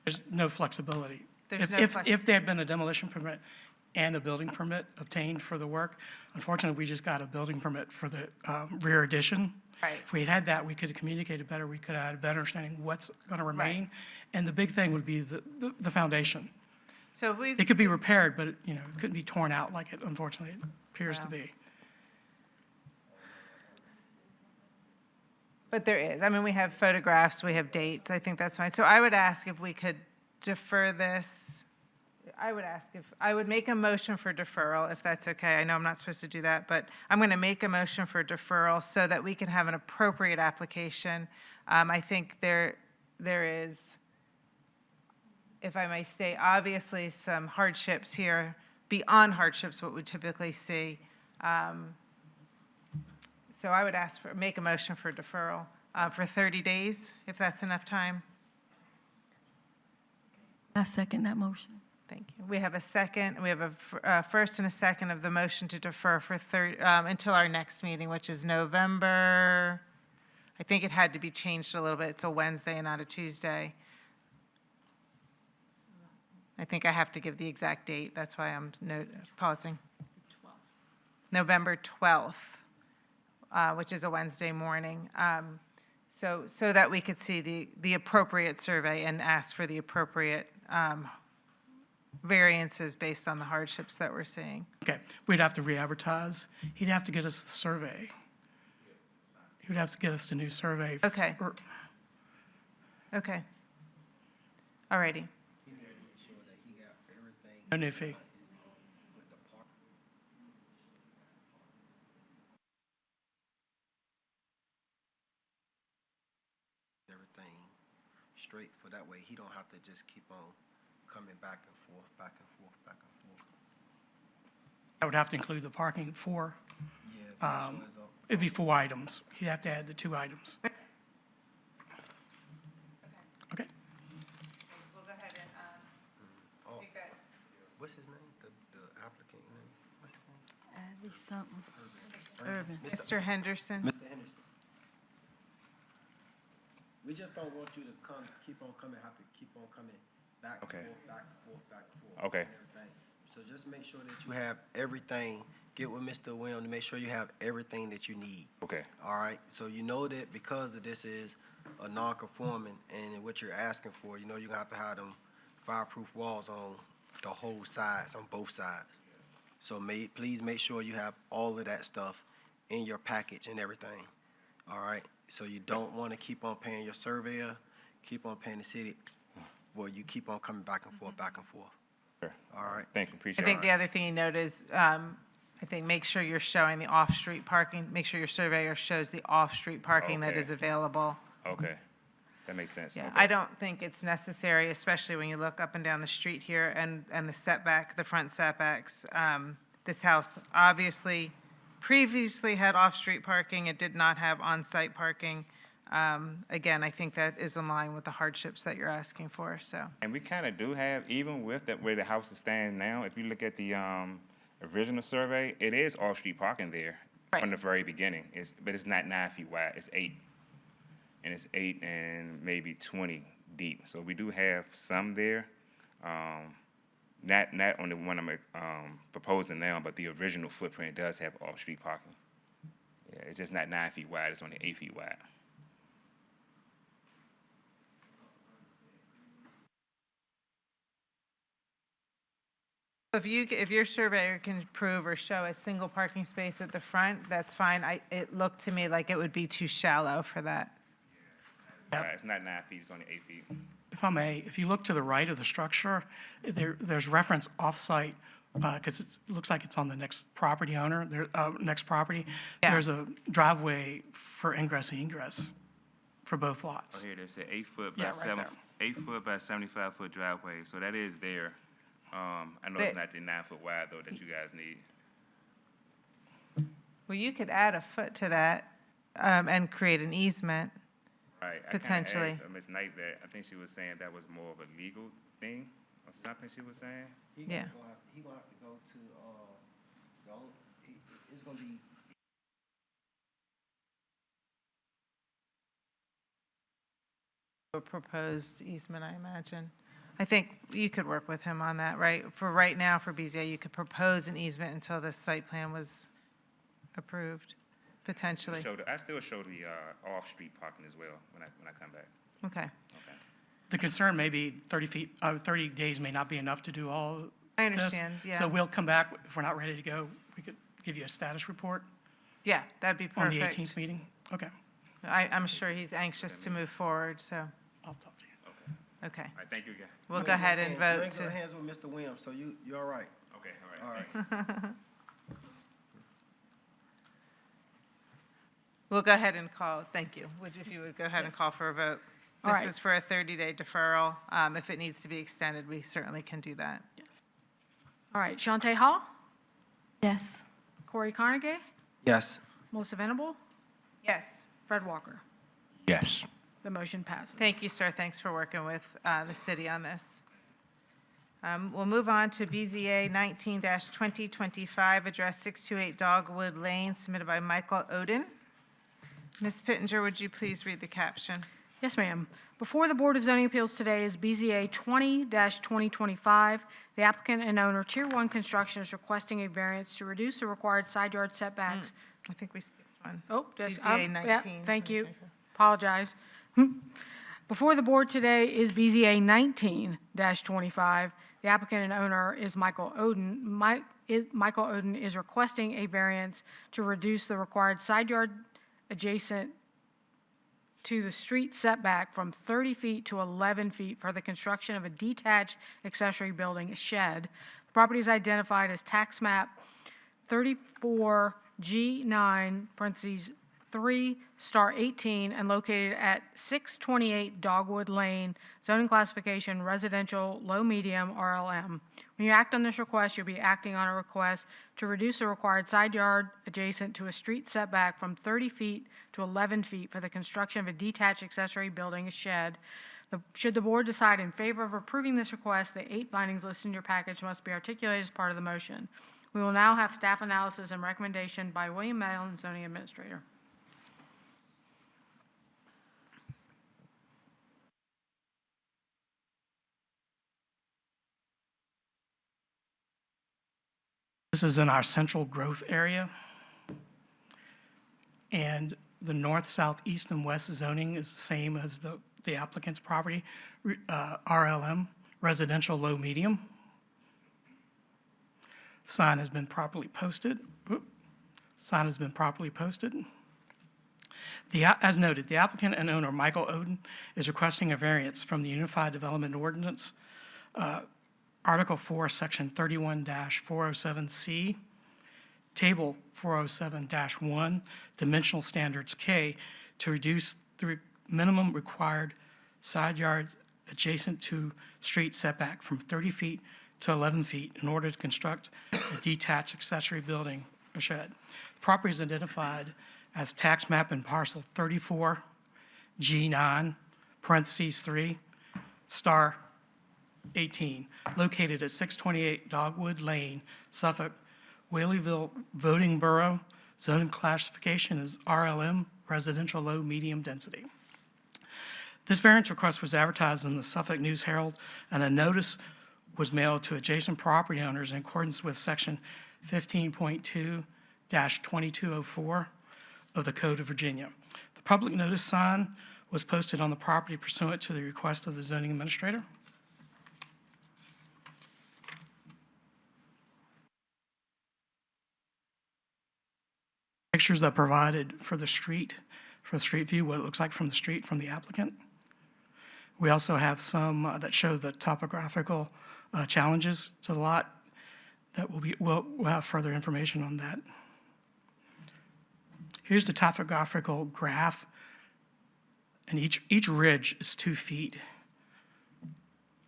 There's no flexibility. There's If- no if- flex- If there had been a demolition permit and a building permit obtained for the work, unfortunately, we just got a building permit for the rear addition. Right. If we had had that, we could have communicated better, we could have had a better understanding what's going to remain. And the big thing would be the foundation. so if we've, It could be repaired, but, it couldn't be torn out like it unfortunately appears to Wow. be. but there is, I mean, we have photographs, we have dates, I think that's fine. So I would ask if we could defer this. I would make a motion for deferral, if that's okay. I know I'm not supposed to do that, but I'm going to make a motion for deferral so that we can have an appropriate application. I think there is, if I may say, obviously some hardships here, beyond hardships, what we typically see. So I would make a motion for deferral for 30 days, if that's enough time. I second that motion. Thank you. We have a second, we have a first and a second of the motion to defer for until our next meeting, which is November, I think it had to be changed a little bit. It's a Wednesday and not a Tuesday. I think I have to give the exact date, that's why I'm pausing. November 12th, which is a Wednesday morning. So that we could see the appropriate survey and ask for the appropriate variances based on the hardships that we're seeing. Okay, we'd have to re-advertise. He'd have to get us the survey. He would have to get us the new survey. Okay. Or- Okay. All righty. No new fee. Everything straight for that way. He don't have to just keep on coming back and forth, back and forth, back and forth. I would have to include the parking for, Yeah, so it's it'd be 4 items. He'd have to add the 2 items. Okay? We'll go ahead and Oh. take that. what's his name? The applicant name? What's his name? Adley something. Urban. Mr. Henderson? Mr. Henderson. We just don't want you to keep on coming, have to keep on coming back and Okay. forth, back and forth, back and forth. Okay. and everything. So just make sure that you have everything, get with Mr. Williams to make sure you have everything that you need. Okay. All right, so you know that because of this is a non-conforming and what you're asking for, you're gonna have to have them fireproof walls on the whole sides, on both sides. So please make sure you have all of that stuff in your package and everything. All right, so you don't wanna keep on paying your surveyor, keep on paying the city, or you keep on coming back and forth, back and forth. Sure. All right. Thank you, I appreciate it. think the other thing you note is, I think make sure you're showing the off-street parking, make sure your surveyor shows the off-street parking that Okay. is available. Okay, that makes sense. Yeah, Okay. I don't think it's necessary, especially when you look up and down the street here and the setback, the front setbacks. This house obviously previously had off-street parking. It did not have on-site parking. Again, I think that is in line with the hardships that you're asking for, so. And we kind of do have, even with that where the house is standing now, if you look at the original survey, it is off-street parking there Right. from the very beginning. But it's not 9 feet wide, it's 8. And it's 8 and maybe 20 deep. So we do have some there. Not on the one I'm proposing now, but the original footprint does have off-street parking. Yeah, it's just not 9 feet wide, it's only 8 feet wide. If your surveyor can prove or show a single parking space at the front, that's fine. It looked to me like it would be too shallow for that. It's not 9 feet, it's only 8 feet. If I may, if you look to the right of the structure, there's reference off-site, because it looks like it's on the next property owner, next property. Yeah. There's a driveway for ingress and egress for both lots. Oh, here, there's an 8 foot by Yeah, right there. 8 foot by 75 foot driveway, so that is there. I know But- it's not the 9 foot wide though that you guys need. Well, you could add a foot to that and create an easement. Right. Potentially. I kind of asked Ms. Knight that. I think she was saying that was more of a legal thing or something she was saying. Yeah. He gonna have to go to, it's gonna be. A proposed easement, I imagine. I think you could work with him on that, right? For right now, for BZA, you could propose an easement until the site plan was approved, potentially. I still show the off-street parking as well when I come back. Okay. Okay. The concern may be 30 days may not be enough to do all this. I understand, yeah. So we'll come back, if we're not ready to go, we could give you a status report Yeah, that'd be on the perfect. 18th meeting. Okay, I'm sure he's anxious to move forward, so, I'll talk to you. okay. All right, thank you again. We'll go ahead and You vote ain't to, good hands with Mr. Williams, so you're all right. Okay, all All right. right. thanks. we'll go ahead and call, thank you. If you would go ahead and call for a vote. All This right. is for a 30-day deferral. If it needs to be extended, we certainly can do that. All right, Shantae Hall, Yes. Corey Carnegie, Yes. Melissa Venable, Yes. Fred Walker. Yes. The motion passes. Thank you, sir. Thanks for working with the city on this. We'll move on to BZA 19-2025, address 628 Dogwood Lane, submitted by Michael Oden. Ms. Pittenger, would you please read the caption? Yes, ma'am. Before the Board of Zoning Appeals today is BZA 20-2025. The applicant and owner, Tier 1 Construction, is requesting a variance to reduce the required side yard setbacks. I think we skipped one. Oh, just, BZA yeah, 19, thank you. 2025. Apologize. Before the board today is BZA 19-25. The applicant and owner is Michael Oden. Michael Oden is requesting a variance to reduce the required side yard adjacent to the street setback from 30 feet to 11 feet for the construction of a detached accessory building, a shed. The property is identified as tax map 34G9, parentheses, 3*18, and located at 628 Dogwood Lane, zoning classification residential, low medium, RLM. When you act on this request, you'll be acting on a request to reduce the required side yard adjacent to a street setback from 30 feet to 11 feet for the construction of a detached accessory building, a shed. Should the board decide in favor of approving this request, the 8 findings listed in your package must be articulated as part of the motion. We will now have staff analysis and recommendation by William Mallon, zoning administrator. This is in our central growth area. And the north, south, east, and west zoning is the same as the applicant's property, RLM, residential, low, medium. Sign has been properly posted. Sign has been properly posted. As noted, the applicant and owner, Michael Oden, is requesting a variance from the Unified Development Ordinance, Article 4, Section 31-407C, Table 407-1, Dimensional Standards K, to reduce the minimum required side yard adjacent to street setback from 30 feet to 11 feet in order to construct a detached accessory building, a shed. The property is identified as tax map and parcel 34G9, parentheses 3, star 18, located at 628 Dogwood Lane, Suffolk, Whaleyville Voting Borough. Zoning classification is RLM, residential low medium density. This variance request was advertised in the Suffolk News Herald, and a notice was mailed to adjacent property owners in accordance with Section 15.2-2204 of the Code of Virginia. The public notice sign was posted on the property pursuant to the request of the zoning administrator. Pictures that provided for the street view, what it looks like from the street from the applicant. We also have some that show the topographical challenges to the lot that we'll have further information on that. Here's the topographical graph, and each ridge is 2 feet.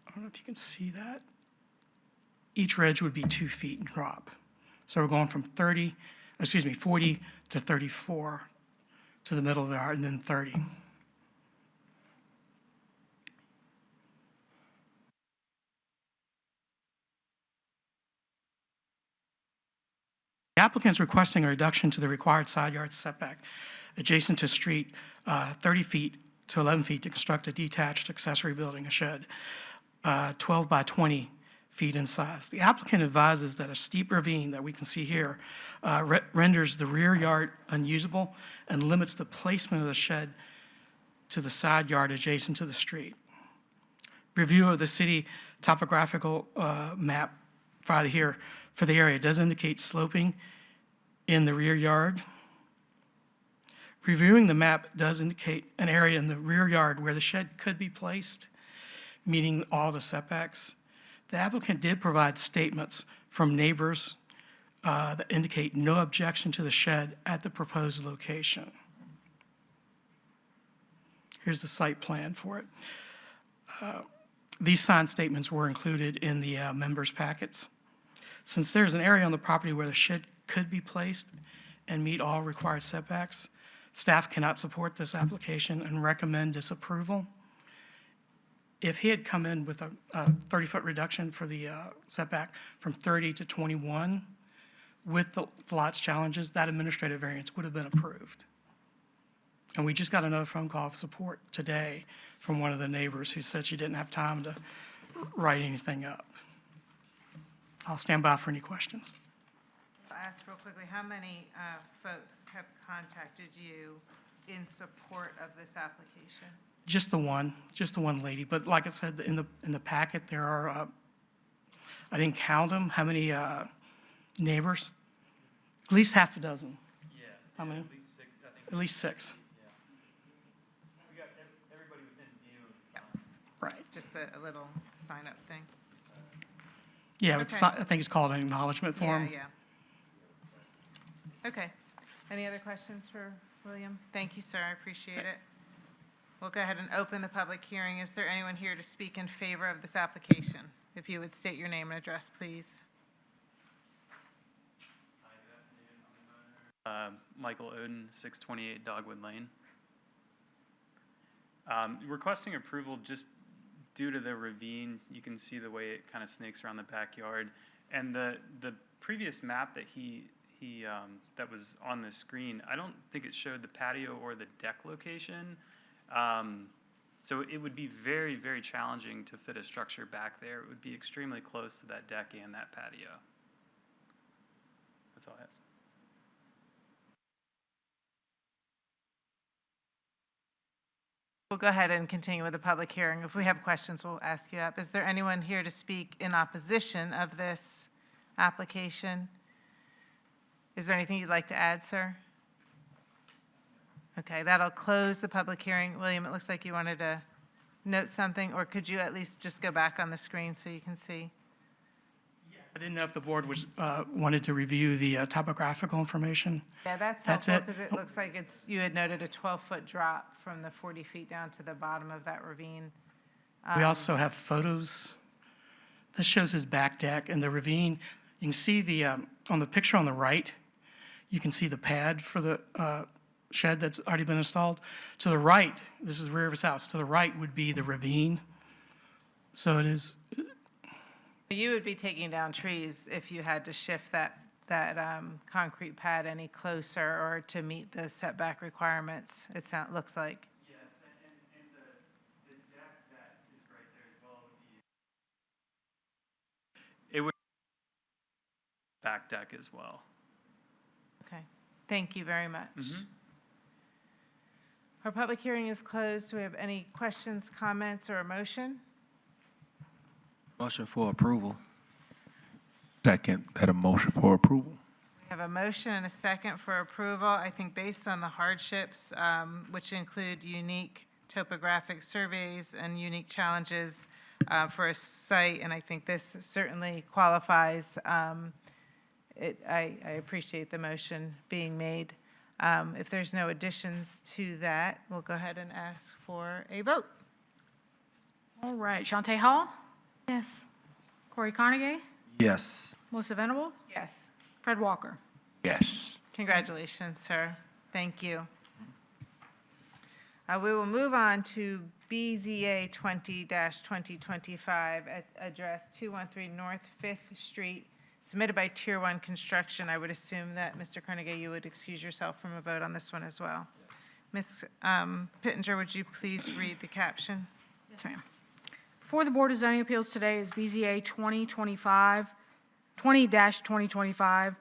I don't know if you can see that. Each ridge would be 2 feet in drop. So we're going from 40 to 34 to the middle of the yard, and then 30. The applicant's requesting a reduction to the required side yard setback adjacent to street 30 feet to 11 feet to construct a detached accessory building, a shed, 12 by 20 feet in size. The applicant advises that a steep ravine that we can see here renders the rear yard unusable and limits the placement of the shed to the side yard adjacent to the street. Review of the city topographical map provided here for the area does indicate sloping in the rear yard. Reviewing the map does indicate an area in the rear yard where the shed could be placed, meeting all the setbacks. The applicant did provide statements from neighbors that indicate no objection to the shed at the proposed location. Here's the site plan for it. These signed statements were included in the members' packets. Since there's an area on the property where the shed could be placed and meet all required setbacks, staff cannot support this application and recommend disapproval. If he had come in with a 30-foot reduction for the setback from 30 to 21, with the lot's challenges, that administrative variance would have been approved. And we just got another phone call of support today from one of the neighbors who said she didn't have time to write anything up. I'll stand by for any questions. I'll ask real quickly, how many folks have contacted you in support of this application? Just the one lady. But like I said, in the packet, there are, I didn't count them, how many neighbors? At least half a dozen. Yeah. How many? At least six, I think. At least 6. Yeah. We got everybody within view. Right. Just a little sign-up thing? Yeah, Okay. I think it's called an acknowledgement form. Yeah. Okay. Any other questions for William? Thank you, sir. I appreciate it. We'll go ahead and open the public hearing. Is there anyone here to speak in favor of this application? If you would state your name and address, please. Michael Oden, 628 Dogwood Lane. Requesting approval just due to the ravine. You can see the way it kind of snakes around the backyard. And the previous map that that was on the screen, I don't think it showed the patio or the deck location. So it would be very, very challenging to fit a structure back there. It would be extremely close to that deck and that patio. That's all I have. We'll go ahead and continue with the public hearing. If we have questions, we'll ask you up. Is there anyone here to speak in opposition of this application? Is there anything you'd like to add, sir? Okay, that'll close the public hearing. William, it looks like you wanted to note something, or could you at least just go back on the screen so you can see? I didn't know if the board was wanted to review the topographical information. Yeah, that's That's helpful it. because it looks like you had noted a 12-foot drop from the 40 feet down to the bottom of that ravine. We also have photos. This shows his back deck and the ravine. You can see the, on the picture on the right, you can see the pad for the shed that's already been installed. To the right, this is the rear of his house, to the right would be the ravine. So it is, You would be taking down trees if you had to shift that concrete pad any closer or to meet the setback requirements, looks like. Yes, and the deck that is right there as well would be. It would back deck as well. Okay, thank you very much. Our public hearing is closed. Do we have any questions, comments, or a motion? Motion for approval. Second, that a motion for approval. We have a motion and a second for approval. I think based on the hardships, which include unique topographic surveys and unique challenges for a site, and I think this certainly qualifies. I appreciate the motion being made. If there's no additions to that, we'll go ahead and ask for a vote. All right, Shantae Hall, Yes. Corey Carnegie, Yes. Melissa Venable, Yes. Fred Walker. Yes. Congratulations, sir. Thank you. We will move on to BZA 20-2025 at address 213 North 5th Street, submitted by Tier 1 Construction. I would assume that, Mr. Carnegie, you would excuse yourself from a vote on this one as well. Ms. Pittenger, would you please read the caption? Yes, ma'am. Before the Board of Zoning Appeals today is BZA 20-2025.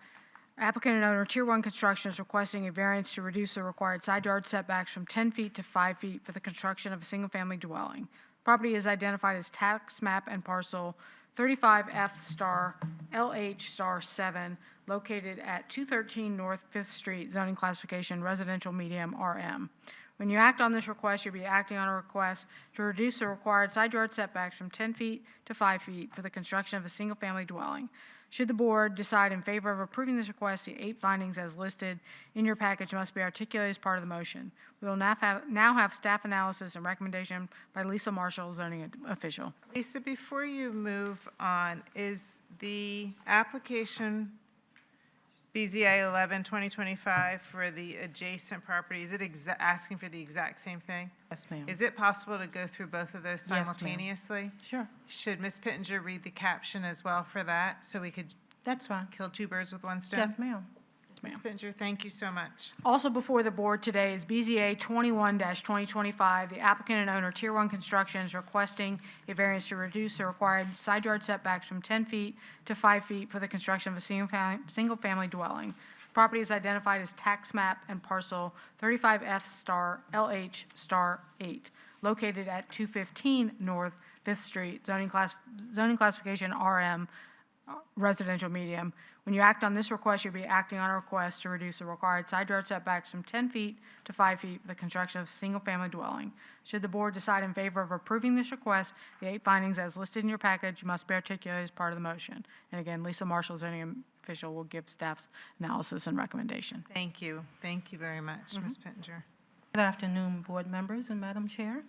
Applicant and owner Tier 1 Construction is requesting a variance to reduce the required side yard setbacks from 10 feet to 5 feet for the construction of a single-family dwelling. Property is identified as tax map and parcel 35F*LH*7, located at 213 North 5th Street, zoning classification residential medium RM. When you act on this request, you'll be acting on a request to reduce the required side yard setbacks from 10 feet to 5 feet for the construction of a single-family dwelling. Should the board decide in favor of approving this request, the 8 findings as listed in your package must be articulated as part of the motion. We will now have staff analysis and recommendation by Lisa Marshall, zoning official. Lisa, before you move on, is the application BZA 11-2025 for the adjacent property, is it asking for the exact same thing? Yes, ma'am. Is it possible to go through both of those Yes, ma'am. simultaneously? Sure, Should Ms. Pittenger read the caption as well for that, so we could that's fine. kill 2 birds with 1 stone? Yes, ma'am. Ms. Pittenger, thank you so much. Also before the board today is BZA 21-2025. The applicant and owner, Tier 1 Construction, is requesting a variance to reduce the required side yard setbacks from 10 feet to 5 feet for the construction of a single-family dwelling. Property is identified as tax map and parcel 35F*LH*8, located at 215 North 5th Street, zoning classification RM, residential medium. When you act on this request, you'll be acting on a request to reduce the required side yard setbacks from 10 feet to 5 feet for the construction of a single-family dwelling. Should the board decide in favor of approving this request, the 8 findings as listed in your package must be articulated as part of the motion. And again, Lisa Marshall, zoning official, will give staff's analysis and recommendation. Thank you. Thank you very much, Ms. Pittenger. Good afternoon, board members and Madam Chair.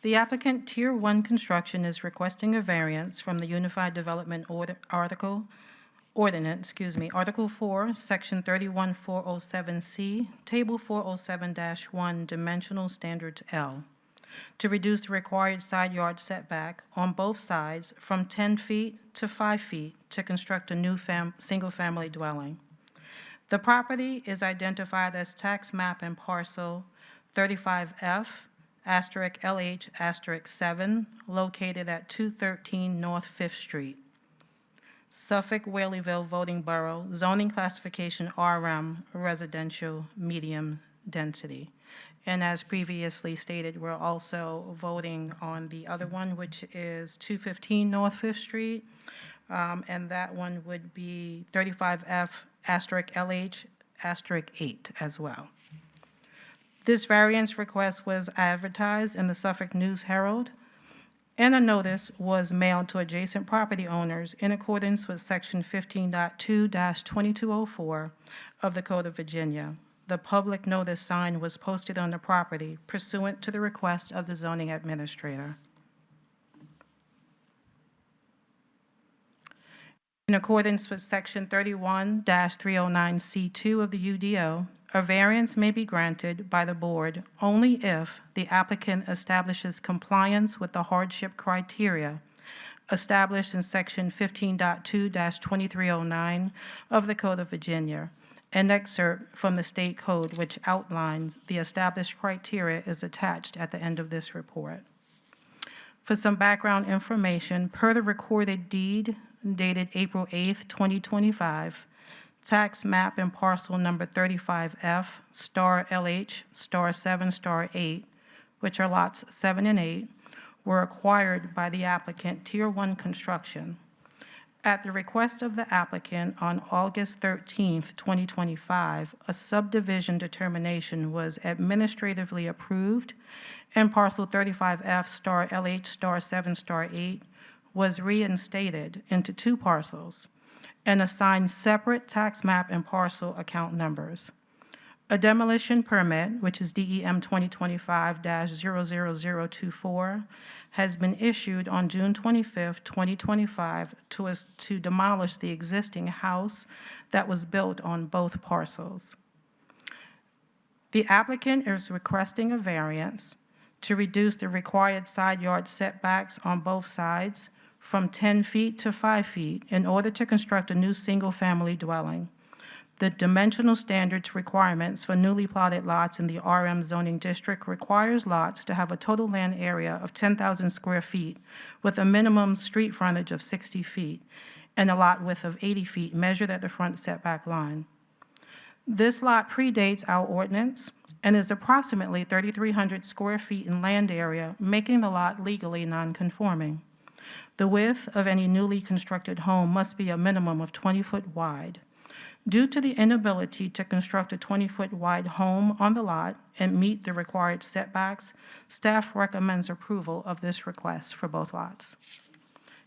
The applicant, Tier 1 Construction, is requesting a variance from the Unified Development Article 4, Section 31407C, Table 407-1, Dimensional Standards L, to reduce the required side yard setback on both sides from 10 feet to 5 feet to construct a new single-family dwelling. The property is identified as tax map and parcel 35F*LH*7, located at 213 North 5th Street, Suffolk, Whaleyville voting borough, zoning classification RM, residential medium density. And as previously stated, we're also voting on the other one, which is 215 North 5th Street, and that one would be 35F*LH*8 as well. This variance request was advertised in the Suffolk News Herald, and a notice was mailed to adjacent property owners in accordance with Section 15.2-2204 of the Code of Virginia. The public notice sign was posted on the property pursuant to the request of the zoning administrator. In accordance with Section 31-309C2 of the UDO, a variance may be granted by the board only if the applicant establishes compliance with the hardship criteria established in Section 15.2-2309 of the Code of Virginia. An excerpt from the state code which outlines the established criteria is attached at the end of this report. For some background information, per the recorded deed dated April 8th, 2025, tax map and parcel number 35F*LH*7*8, which are lots 7 and 8, were acquired by the applicant Tier 1 Construction. At the request of the applicant on August 13th, 2025, a subdivision determination was administratively approved, and parcel 35F*LH*7*8 was reinstated into 2 parcels and assigned separate tax map and parcel account numbers. A demolition permit, which is DEM 2025-00024, has been issued on June 25th, 2025 to demolish the existing house that was built on both parcels. The applicant is requesting a variance to reduce the required side yard setbacks on both sides from 10 feet to 5 feet in order to construct a new single-family dwelling. The dimensional standards requirements for newly plotted lots in the RM zoning district requires lots to have a total land area of 10,000 square feet with a minimum street frontage of 60 feet and a lot width of 80 feet measured at the front setback line. This lot predates our ordinance and is approximately 3,300 square feet in land area, making the lot legally nonconforming. The width of any newly constructed home must be a minimum of 20 foot wide. Due to the inability to construct a 20-foot wide home on the lot and meet the required setbacks, staff recommends approval of this request for both lots.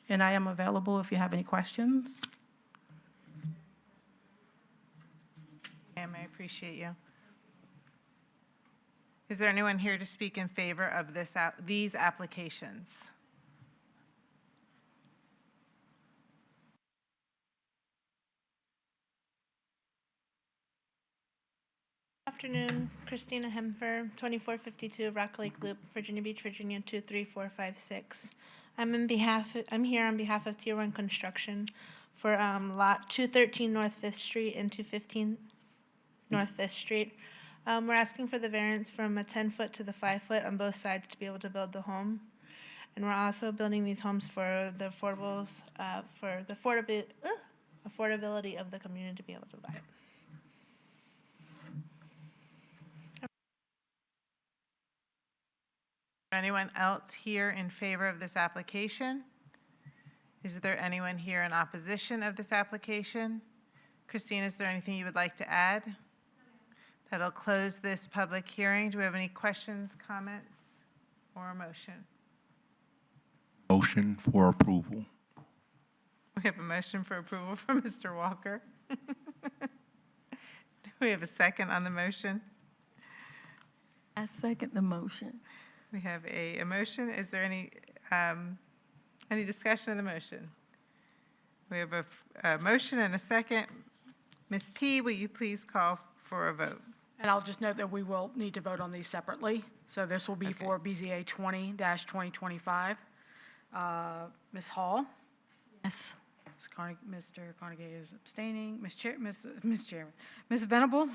And I am available if you have any questions. Ma'am, I appreciate you. Is there anyone here to speak in favor of these applications? Afternoon, Christina Hemfer, 2452 Rock Lake Loop, Virginia Beach, Virginia 23456. I'm here on behalf of Tier 1 Construction for lot 213 North 5th Street and 215 North 5th Street. We're asking for the variance from a 10-foot to the 5-foot on both sides to be able to build the home. And we're also building these homes for the affordables, for the affordability of the community to be able to buy it. Anyone else here in favor of this application? Is there anyone here in opposition of this application? Christine, is there anything you would like to add? That'll close this public hearing. Do we have any questions, comments, or a motion? Motion for approval. We have a motion for approval from Mr. Walker. Do we have a second on the motion? I second the motion. We have a motion. Is there any discussion of the motion? We have a motion and a second. Ms. P., will you please call for a vote? And I'll just note that we will need to vote on these separately. So this will be Okay. for BZA 20-2025. Ms. Hall? Yes. Mr. Carnegie is abstaining. Ms. Chairman. Ms. Venable?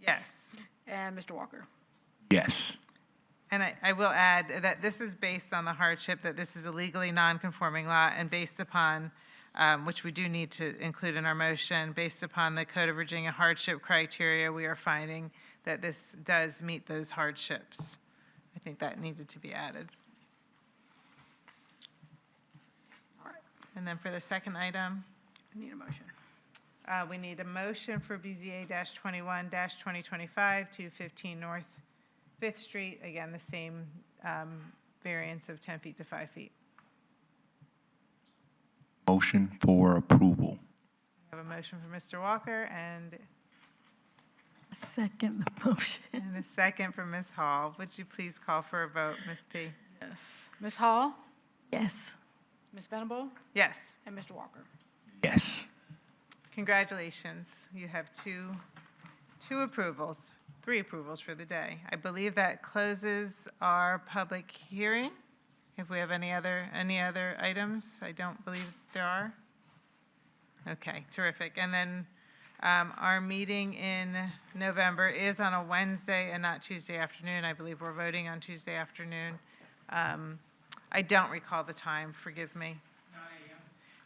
Yes. And Mr. Walker? Yes. And I will add that this is based on the hardship, that this is a legally non-conforming lot, and based upon, which we do need to include in our motion, based upon the Code of Virginia hardship criteria, we are finding that this does meet those hardships. I think that needed to be added. All right. And then for the second item, I need a motion. we need a motion for BZA-21-2025 to 15 North 5th Street. Again, the same variance of 10 feet to 5 feet. Motion for approval. We have a motion for Mr. Walker and I second the motion. a second for Ms. Hall. Would you please call for a vote, Ms. P.? Yes. Ms. Hall? Yes. Ms. Venable? Yes. And Mr. Walker? Yes. Congratulations. You have two approvals, 3 approvals for the day. I believe that closes our public hearing. If we have any other items, I don't believe there are. Okay, terrific. And then our meeting in November is on a Wednesday and not Tuesday afternoon. I believe we're voting on Tuesday afternoon. I don't recall the time, forgive me. 9 a.m.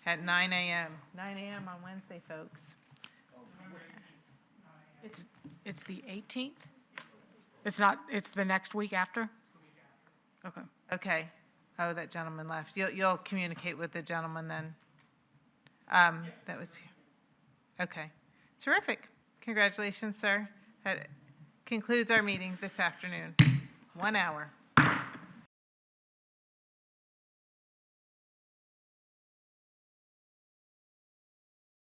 At 9 a.m. 9 a.m. on Wednesday, folks. It's the 18th? It's not, it's the next week after? Okay. Okay. Oh, that gentleman left. You'll communicate with the gentleman then. That was, okay. Terrific. Congratulations, sir. That concludes our meeting this afternoon. 1 hour.